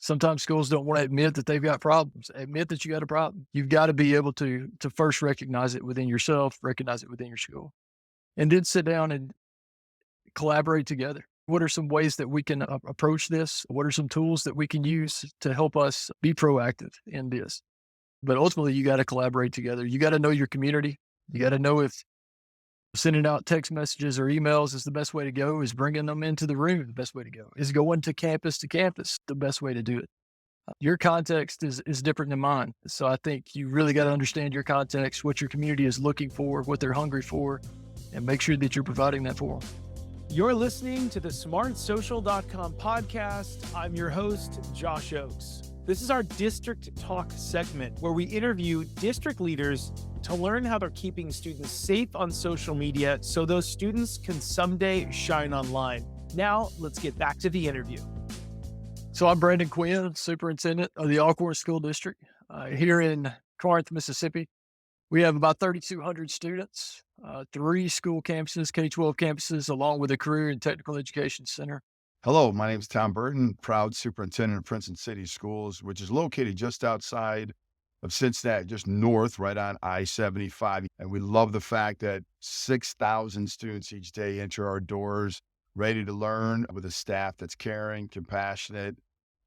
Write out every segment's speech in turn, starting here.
Sometimes schools don't want to admit that they've got problems. Admit that you got a problem. You've got to be able to first recognize it within yourself, recognize it within your school, and then sit down and collaborate together. What are some ways that we can approach this? What are some tools that we can use to help us be proactive in this? But ultimately, you got to collaborate together. You got to know your community. You got to know if sending out text messages or emails is the best way to go. Is bringing them into the room the best way to go? Is going to campus the best way to do it? Your context is different than mine. So I think you really got to understand your context, what your community is looking for, what they're hungry for, and make sure that you're providing that for them. You're listening to the smartsocial.com podcast. I'm your host, Josh Oakes. This is our District Talk segment where we interview district leaders to learn how they're keeping students safe on social media so those students can someday shine online. Now, let's get back to the interview. So I'm Brandon Quinn, Superintendent of the Alcorn School District here in Corinth, Mississippi. We have about 3,200 students, 3 school campuses, K-12 campuses, along with a career and technical education center. Hello, my name is Tom Burton, proud superintendent of Princeton City Schools, which is located just outside of Cincinnati, just north, right on I-75. And we love the fact that 6,000 students each day enter our doors, ready to learn with a staff that's caring, compassionate,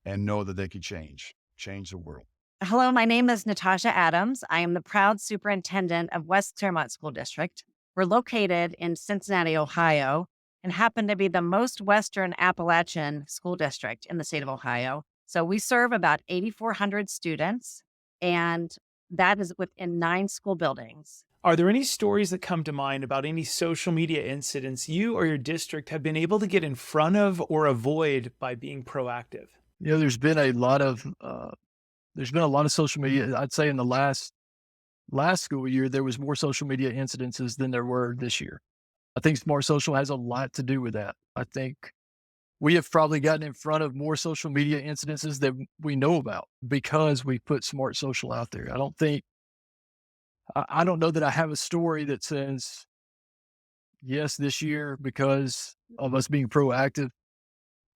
and know that they could change the world. Hello, my name is Natasha Adams. I am the proud superintendent of West Clermont School District. We're located in Cincinnati, Ohio, and happen to be the most Western Appalachian school district in the state of Ohio. So we serve about 8,400 students, and that is within 9 school buildings. Are there any stories that come to mind about any social media incidents you or your district have been able to get in front of or avoid by being proactive? You know, there's been a lot of social media. I'd say in the last school year, there was more social media incidences than there were this year. I think Smart Social has a lot to do with that. I think we have probably gotten in front of more social media incidences that we know about because we put Smart Social out there. I don't know that I have a story that says, yes, this year, because of us being proactive,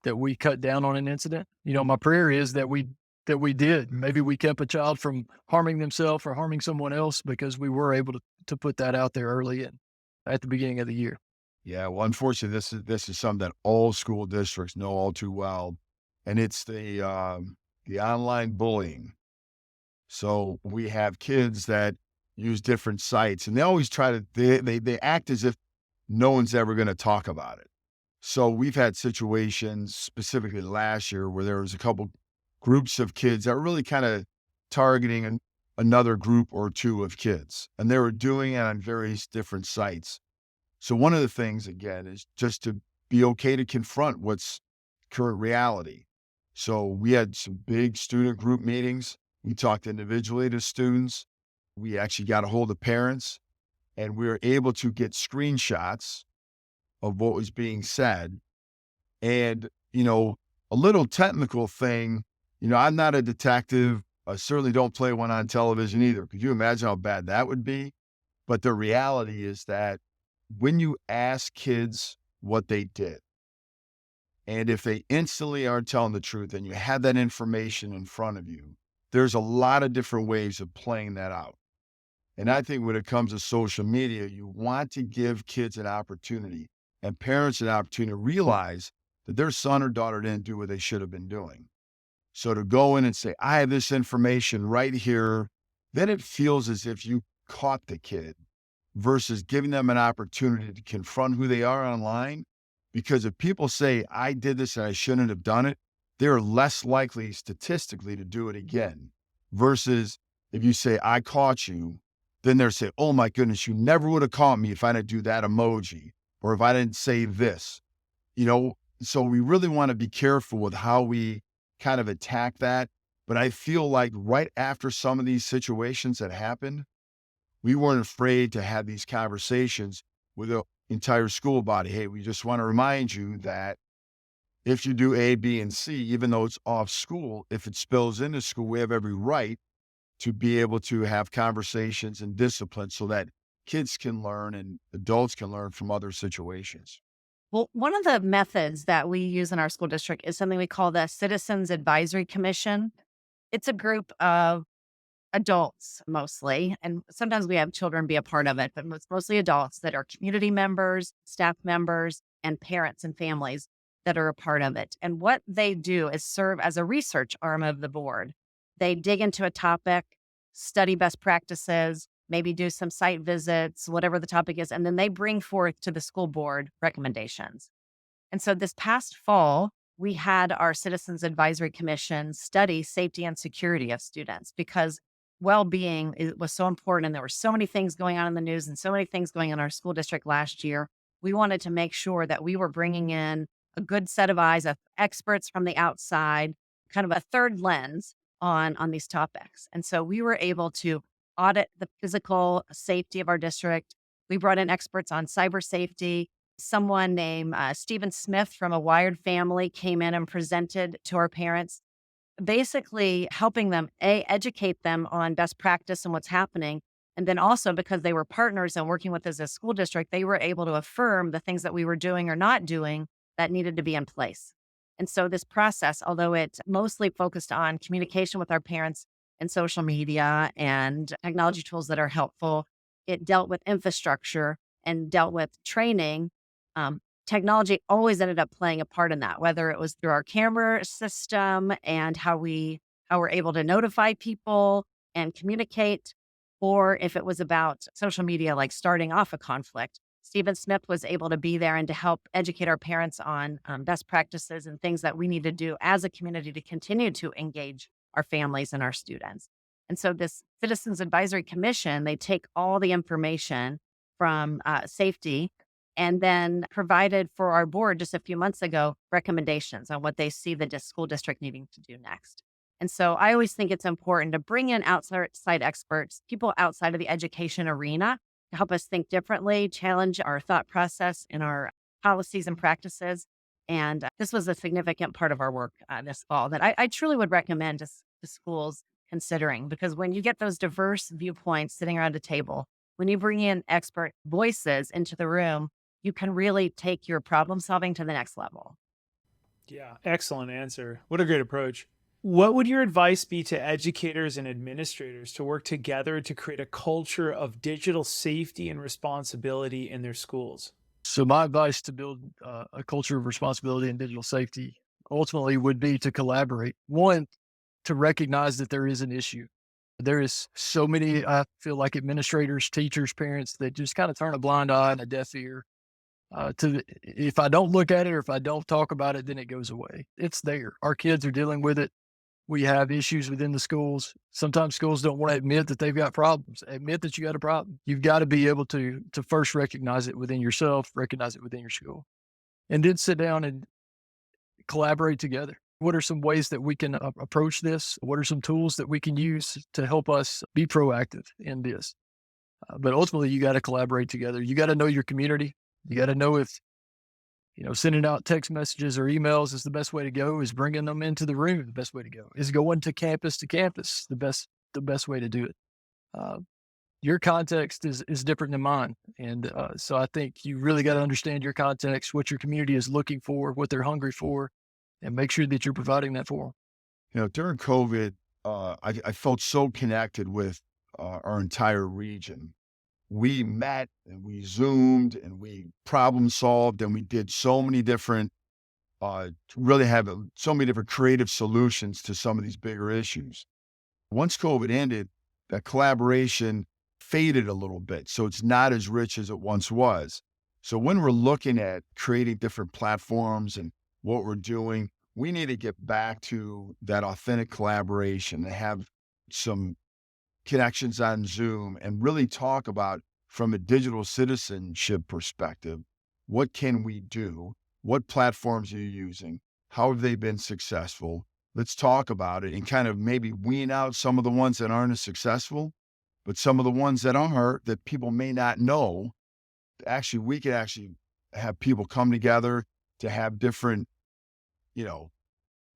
that we cut down on an incident. You know, my prayer is that we did. Maybe we kept a child from harming themselves or harming someone else because we were able to put that out there early and at the beginning of the year. Yeah, well, unfortunately, this is something that all school districts know all too well, and it's the online bullying. So we have kids that use different sites, and they always try to they act as if no one's ever going to talk about it. So we've had situations specifically last year where there was a couple groups of kids that were really kind of targeting another group or two of kids, and they were doing it on various different sites. So one of the things, again, is just to be okay to confront what's current reality. So we had some big student group meetings. We talked individually to students. We actually got a hold of parents, and we were able to get screenshots of what was being said. And, you know, a little technical thing, you know, I'm not a detective. I certainly don't play one on television either. Could you imagine how bad that would be? But the reality is that when you ask kids what they did, and if they instantly aren't telling the truth and you have that information in front of you, there's a lot of different ways of playing that out. And I think when it comes to social media, you want to give kids an opportunity and parents an opportunity to realize that their son or daughter didn't do what they should have been doing. So to go in and say, I have this information right here, then it feels as if you caught the kid versus giving them an opportunity to confront who they are online. Because if people say, I did this and I shouldn't have done it, they're less likely statistically to do it again. Versus if you say, I caught you, then they're saying, oh my goodness, you never would have caught me if I didn't do that emoji or if I didn't say this. You know, so we really want to be careful with how we kind of attack that. But I feel like right after some of these situations that happened, we weren't afraid to have these conversations with the entire school body. Hey, we just want to remind you that if you do A, B, and C, even though it's off school, if it spills into school, we have every right to be able to have conversations and discipline so that kids can learn and adults can learn from other situations. Well, one of the methods that we use in our school district is something we call the Citizens Advisory Commission. It's a group of adults mostly, and sometimes we have children be a part of it, but it's mostly adults that are community members, staff members, and parents and families that are a part of it. And what they do is serve as a research arm of the board. They dig into a topic, study best practices, maybe do some site visits, whatever the topic is, and then they bring forth to the school board recommendations. And so this past fall, we had our Citizens Advisory Commission study safety and security of students because well-being was so important. And there were so many things going on in the news and so many things going on in our school district last year. We wanted to make sure that we were bringing in a good set of eyes of experts from the outside, kind of a third lens on these topics. And so we were able to audit the physical safety of our district. We brought in experts on cyber safety. Someone named Stephen Smith from a Wired family came in and presented to our parents, basically helping them, educate them on best practice and what's happening. And then also because they were partners and working with us as a school district, they were able to affirm the things that we were doing or not doing that needed to be in place. And so this process, although it mostly focused on communication with our parents and social media and technology tools that are helpful, it dealt with infrastructure and dealt with training. Technology always ended up playing a part in that, whether it was through our camera system and how we're able to notify people and communicate, or if it was about social media, like starting off a conflict. Stephen Smith was able to be there and to help educate our parents on best practices and things that we need to do as a community to continue to engage our families and our students. And so this Citizens Advisory Commission, they take all the information from safety and then provided for our board just a few months ago recommendations on what they see the school district needing to do next. And so I always think it's important to bring in outside experts, people outside of the education arena to help us think differently, challenge our thought process and our policies and practices. And this was a significant part of our work this fall that I truly would recommend to schools considering, because when you get those diverse viewpoints sitting around a table, when you bring in expert voices into the room, you can really take your problem solving to the next level. Yeah, excellent answer. What a great approach. What would your advice be to educators and administrators to work together to create a culture of digital safety and responsibility in their schools? So my advice to build a culture of responsibility and digital safety ultimately would be to collaborate. One, to recognize that there is an issue. There is so many, I feel like, administrators, teachers, parents that just kind of turn a blind eye and a deaf ear if I don't look at it or if I don't talk about it, then it goes away. It's there. Our kids are dealing with it. We have issues within the schools. Sometimes schools don't want to admit that they've got problems. Admit that you got a problem. You've got to be able to first recognize it within yourself, recognize it within your school, and then sit down and collaborate together. What are some ways that we can approach this? What are some tools that we can use to help us be proactive in this? But ultimately, you got to collaborate together. You got to know your community. You got to know if, sending out text messages or emails is the best way to go. Is bringing them into the room the best way to go? Is going to campus the best way to do it? Your context is different than mine, and so I think you really got to understand your context, what your community is looking for, what they're hungry for, and make sure that you're providing that for them. During COVID, I felt so connected with our entire region. We met and we Zoomed and we problem solved and we did so many different, really have so many different creative solutions to some of these bigger issues. Once COVID ended, that collaboration faded a little bit. So it's not as rich as it once was. So when we're looking at creating different platforms and what we're doing, we need to get back to that authentic collaboration and have some connections on Zoom and really talk about, from a digital citizenship perspective, what can we do? What platforms are you using? How have they been successful? Let's talk about it and kind of maybe wean out some of the ones that aren't as successful, but some of the ones that are, that people may not know. Actually, we could actually have people come together to have different,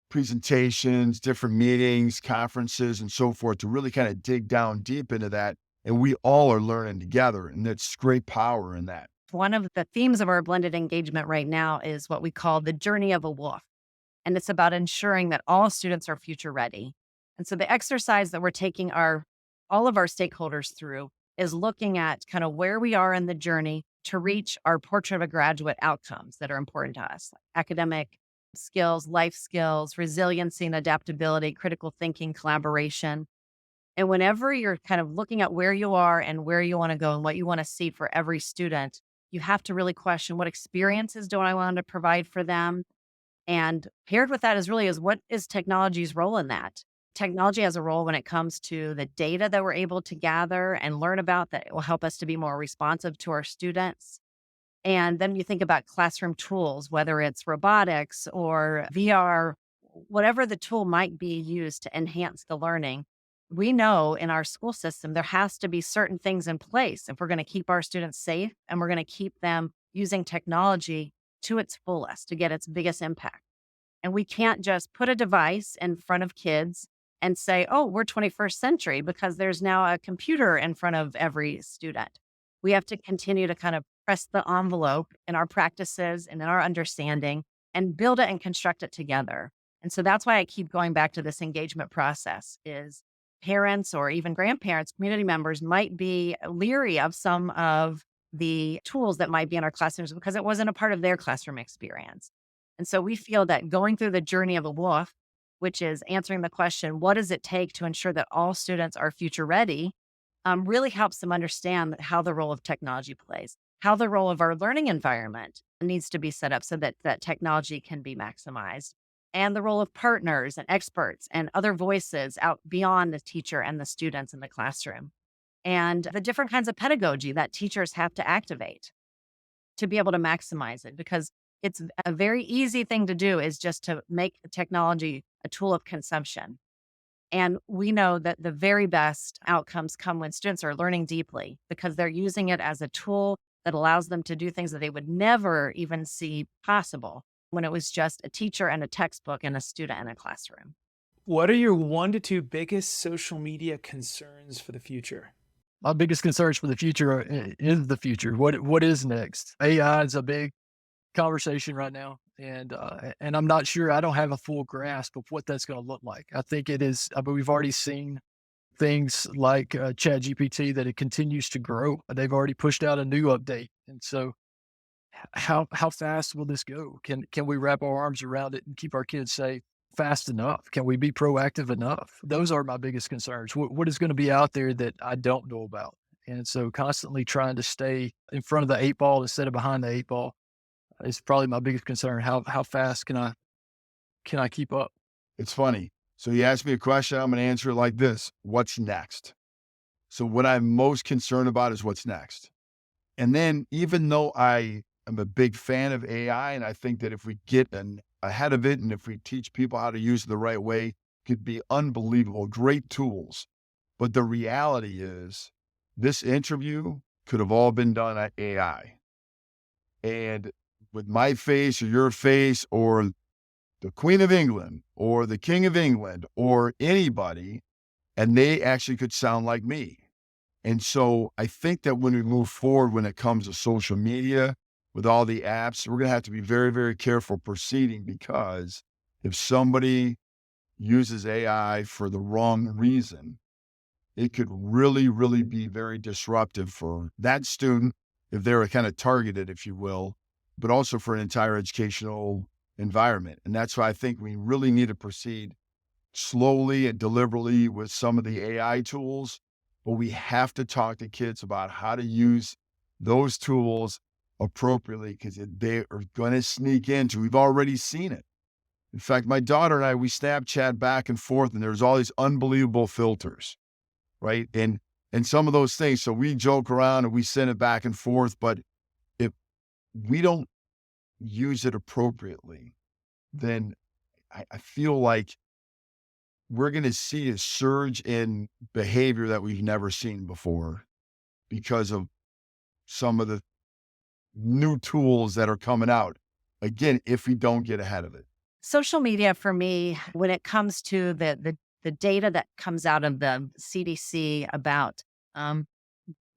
presentations, different meetings, conferences, and so forth, to really kind of dig down deep into that. And we all are learning together, and that's great power in that. One of the themes of our blended engagement right now is what we call the journey of a wolf. And it's about ensuring that all students are future ready. And so the exercise that we're taking all of our stakeholders through is looking at kind of where we are in the journey to reach our portrait of a graduate outcomes that are important to us, like academic skills, life skills, resiliency and adaptability, critical thinking, collaboration. And whenever you're kind of looking at where you are and where you want to go and what you want to see for every student, you have to really question what experiences do I want to provide for them? And paired with that is what is technology's role in that? Technology has a role when it comes to the data that we're able to gather and learn about that will help us to be more responsive to our students. And then you think about classroom tools, whether it's robotics or VR, whatever the tool might be used to enhance the learning. We know in our school system, there has to be certain things in place if we're going to keep our students safe and we're going to keep them using technology to its fullest to get its biggest impact. And we can't just put a device in front of kids and say, oh, we're 21st century because there's now a computer in front of every student. We have to continue to kind of press the envelope in our practices and in our understanding and build it and construct it together. And so that's why I keep going back to this engagement process is parents or even grandparents, community members might be leery of some of the tools that might be in our classrooms because it wasn't a part of their classroom experience. And so we feel that going through the journey of a wolf, which is answering the question, what does it take to ensure that all students are future ready, really helps them understand how the role of technology plays, how the role of our learning environment needs to be set up so that that technology can be maximized, and the role of partners and experts and other voices out beyond the teacher and the students in the classroom, and the different kinds of pedagogy that teachers have to activate to be able to maximize it. Because it's a very easy thing to do is just to make technology a tool of consumption. And we know that the very best outcomes come when students are learning deeply because they're using it as a tool that allows them to do things that they would never even see possible when it was just a teacher and a textbook and a student in a classroom. What are your 1 to 2 biggest social media concerns for the future? My biggest concerns for the future is the future. What is next? AI is a big conversation right now, and I'm not sure. I don't have a full grasp of what that's going to look like. I think it is. I mean, we've already seen things like ChatGPT that it continues to grow. They've already pushed out a new update, and so how fast will this go? Can we wrap our arms around it and keep our kids safe fast enough? Can we be proactive enough? Those are my biggest concerns. What is going to be out there that I don't know about? And so constantly trying to stay in front of the 8 ball instead of behind the 8 ball is probably my biggest concern. How fast can I keep up? It's funny. So you ask me a question, I'm going to answer it like this. What's next? So what I'm most concerned about is what's next. And then even though I am a big fan of AI, and I think that if we get ahead of it and if we teach people how to use it the right way, it could be unbelievable, great tools. But the reality is this interview could have all been done at AI. And with my face or your face or the Queen of England or the King of England or anybody, and they actually could sound like me. And so I think that when we move forward, when it comes to social media, with all the apps, we're going to have to be very, very careful proceeding because if somebody uses AI for the wrong reason, it could really, really be very disruptive for that student if they're kind of targeted, if you will, but also for an entire educational environment. And that's why I think we really need to proceed slowly and deliberately with some of the AI tools, but we have to talk to kids about how to use those tools appropriately because they are going to sneak into, we've already seen it. In fact, my daughter and I, we Snapchat back and forth and there's all these unbelievable filters, right? And some of those things. So we joke around and we send it back and forth, but if we don't use it appropriately, then I feel like we're going to see a surge in behavior that we've never seen before because of some of the new tools that are coming out. Again, if we don't get ahead of it. Social media for me, when it comes to the data that comes out of the CDC about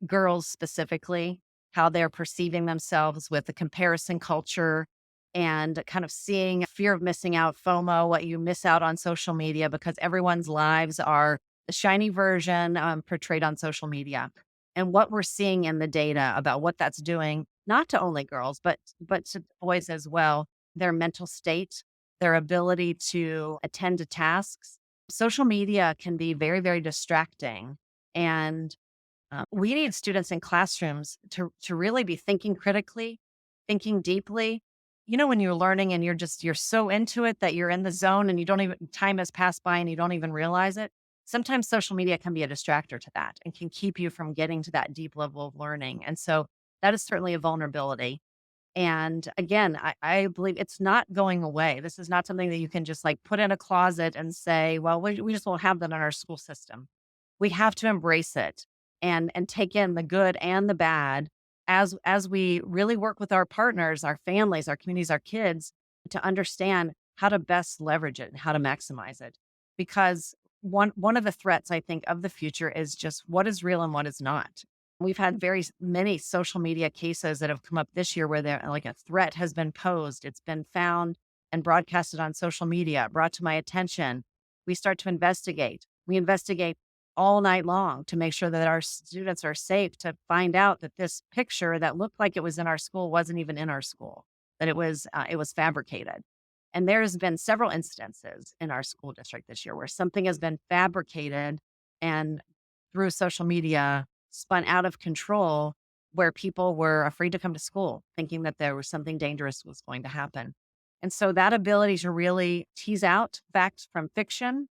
girls specifically how they're perceiving themselves with the comparison culture and kind of seeing fear of missing out, FOMO, what you miss out on social media because everyone's lives are the shiny version portrayed on social media. And what we're seeing in the data about what that's doing, not to only girls, but to boys as well, their mental state, their ability to attend to tasks. Social media can be very, very distracting. And we need students in classrooms to really be thinking critically, thinking deeply. You know, when you're learning and you're so into it that you're in the zone and you don't even, time has passed by and you don't even realize it. Sometimes social media can be a distractor to that and can keep you from getting to that deep level of learning. And so that is certainly a vulnerability. And again, I believe it's not going away. This is not something that you can just like put in a closet and say, well, we just won't have that in our school system. We have to embrace it and take in the good and the bad as we really work with our partners, our families, our communities, our kids to understand how to best leverage it and how to maximize it. Because one of the threats I think of the future is just what is real and what is not. We've had very many social media cases that have come up this year where they're like a threat has been posed. It's been found and broadcasted on social media, brought to my attention. We start to investigate. We investigate all night long to make sure that our students are safe, to find out that this picture that looked like it was in our school wasn't even in our school, that it was fabricated. And there's been several instances in our school district this year where something has been fabricated and through social media spun out of control, where people were afraid to come to school, thinking that there was something dangerous was going to happen. And so that ability to really tease out fact from fiction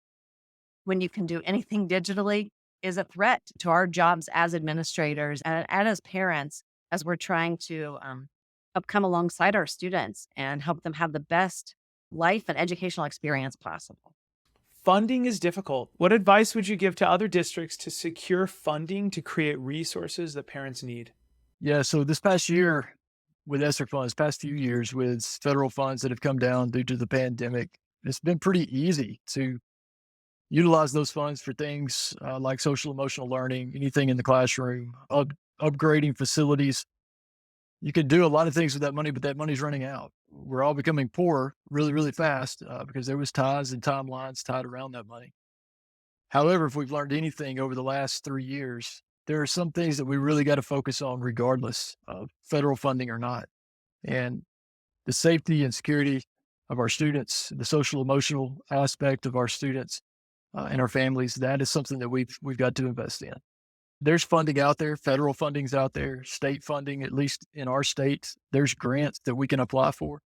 when you can do anything digitally is a threat to our jobs as administrators and as parents, as we're trying to help come alongside our students and help them have the best life and educational experience possible. Funding is difficult. What advice would you give to other districts to secure funding to create resources that parents need? Yeah, so this past year with ESSER funds, past few years with federal funds that have come down due to the pandemic, it's been pretty easy to utilize those funds for things like social emotional learning, anything in the classroom, upgrading facilities. You can do a lot of things with that money, but that money's running out. We're all becoming poor really, really fast because there was ties and timelines tied around that money. However, if we've learned anything over the last 3 years, there are some things that we really got to focus on regardless of federal funding or not. And the safety and security of our students, the social emotional aspect of our students and our families, that is something that we've got to invest in. There's funding out there, federal funding's out there, state funding, at least in our state, there's grants that we can apply for.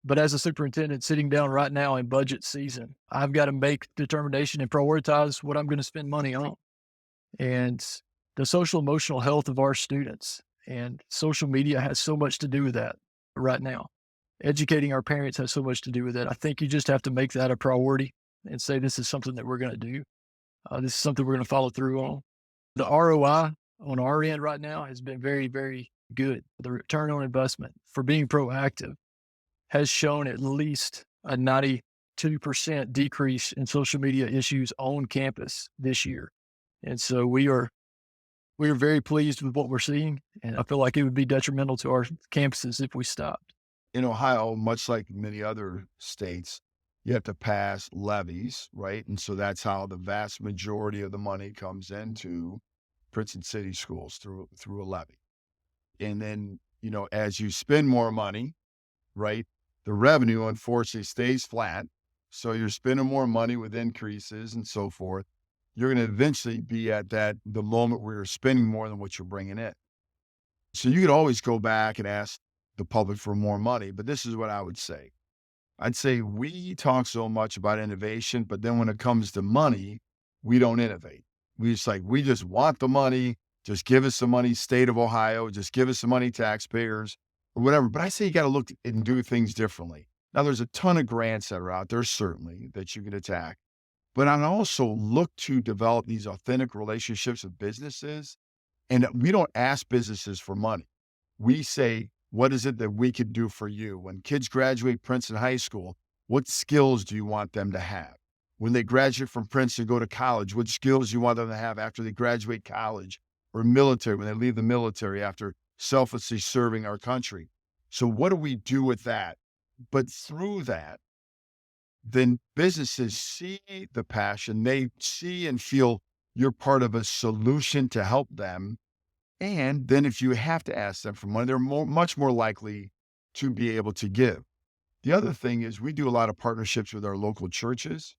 But as a superintendent sitting down right now in budget season, I've got to make determination and prioritize what I'm going to spend money on. And the social emotional health of our students and social media has so much to do with that right now. Educating our parents has so much to do with that. I think you just have to make that a priority and say, this is something that we're going to do. This is something we're going to follow through on. The ROI on our end right now has been very, very good. The return on investment for being proactive has shown at least a 92% decrease in social media issues on campus this year. And so we are very pleased with what we're seeing. And I feel like it would be detrimental to our campuses if we stopped. In Ohio, much like many other states, you have to pass levies, right? And so that's how the vast majority of the money comes into Princeton City schools through a levy. And then, as you spend more money, right, the revenue unfortunately stays flat. So you're spending more money with increases and so forth. You're going to eventually be at the moment where you're spending more than what you're bringing in. So you could always go back and ask the public for more money, but this is what I would say. I'd say we talk so much about innovation, but then when it comes to money, we don't innovate. We just want the money. Just give us the money, state of Ohio. Just give us the money, taxpayers, or whatever. But I say you got to look and do things differently. Now, there's a ton of grants that are out there, certainly, that you can attack. But I'd also look to develop these authentic relationships with businesses. And we don't ask businesses for money. We say, what is it that we could do for you? When kids graduate Princeton High School, what skills do you want them to have? When they graduate from Princeton and go to college, what skills do you want them to have after they graduate college or military, when they leave the military after selflessly serving our country. So what do we do with that? But through that, then businesses see the passion, they see and feel you're part of a solution to help them. And then if you have to ask them for money, they're much more likely to be able to give. The other thing is we do a lot of partnerships with our local churches.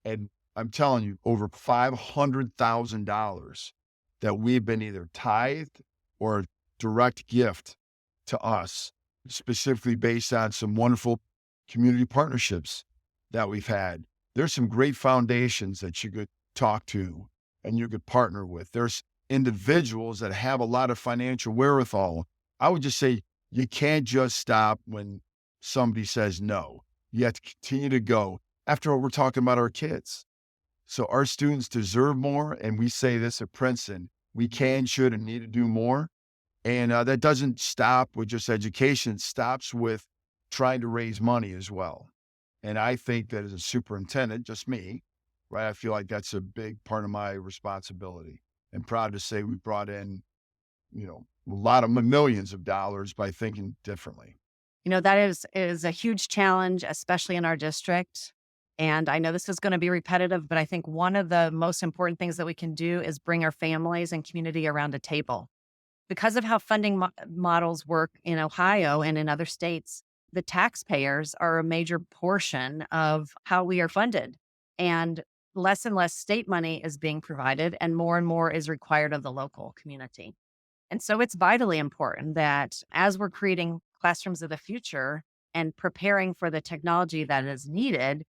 And I'm telling you, over $500,000 that we've been either tithed or direct gift to us, specifically based on some wonderful community partnerships that we've had. There's some great foundations that you could talk to and you could partner with. There's individuals that have a lot of financial wherewithal. I would just say you can't just stop when somebody says no. You have to continue to go. After all, we're talking about our kids. So our students deserve more. And we say this at Princeton, we can, should, and need to do more. And that doesn't stop with just education. It stops with trying to raise money as well. And I think that as a superintendent, just me, right, I feel like that's a big part of my responsibility. And proud to say we brought in, a lot of millions of dollars by thinking differently. That is a huge challenge, especially in our district. And I know this is going to be repetitive, but I think one of the most important things that we can do is bring our families and community around a table. Because of how funding models work in Ohio and in other states, the taxpayers are a major portion of how we are funded. And less state money is being provided and more is required of the local community. And so it's vitally important that as we're creating classrooms of the future and preparing for the technology that is needed,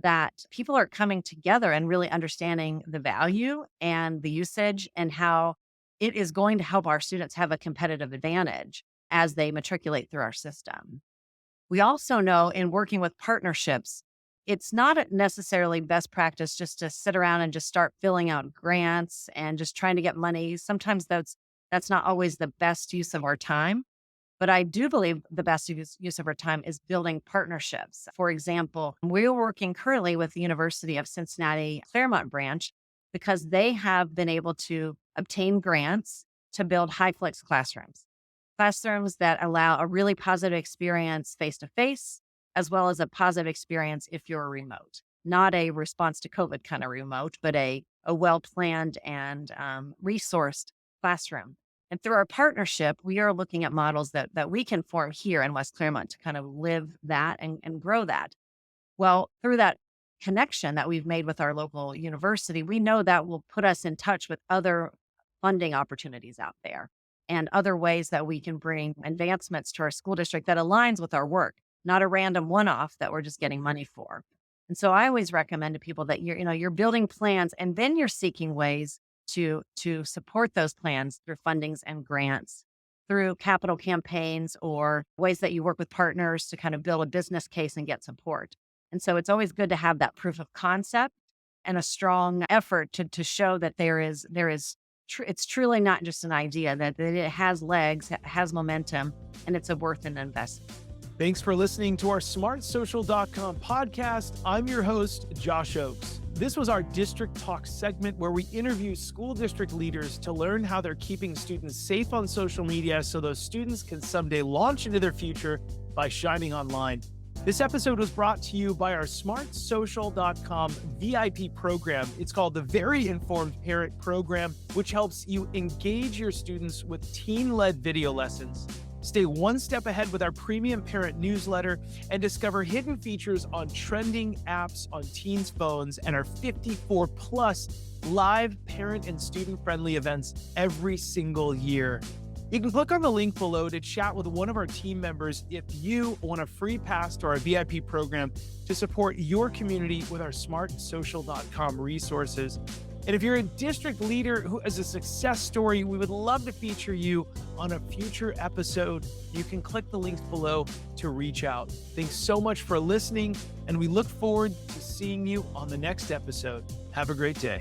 that people are coming together and really understanding the value and the usage and how it is going to help our students have a competitive advantage as they matriculate through our system. We also know in working with partnerships, it's not necessarily best practice just to sit around and just start filling out grants and just trying to get money. Sometimes that's not always the best use of our time. But I do believe the best use of our time is building partnerships. For example, we're working currently with the University of Cincinnati Clermont branch because they have been able to obtain grants to build high-flex classrooms that allow a really positive experience face-to-face, as well as a positive experience if you're remote. Not a response to COVID kind of remote, but a well-planned and resourced classroom. And through our partnership, we are looking at models that we can form here in West Clermont to kind of live that and grow that. Well, through that connection that we've made with our local university, we know that will put us in touch with other funding opportunities out there and other ways that we can bring advancements to our school district that aligns with our work, not a random one-off that we're just getting money for. And so I always recommend to people that you're building plans and then you're seeking ways to support those plans through fundings and grants, through capital campaigns or ways that you work with partners to kind of build a business case and get support. And so it's always good to have that proof of concept and a strong effort to show that it's truly not just an idea, that it has legs, has momentum, and it's worth an investment. Thanks for listening to our smartsocial.com podcast. I'm your host, Josh Oakes. This was our District Talk segment where we interview school district leaders to learn how they're keeping students safe on social media so those students can someday launch into their future by shining online. This episode was brought to you by our smartsocial.com VIP program. It's called the Very Informed Parent Program, which helps you engage your students with teen-led video lessons. Stay one step ahead with our premium parent newsletter and discover hidden features on trending apps on teens' phones and our 54 plus live parent and student-friendly events every single year. You can click on the link below to chat with one of our team members if you want a free pass to our VIP program to support your community with our smartsocial.com resources. And if you're a district leader who has a success story, we would love to feature you on a future episode. You can click the links below to reach out. Thanks so much for listening, and we look forward to seeing you on the next episode. Have a great day.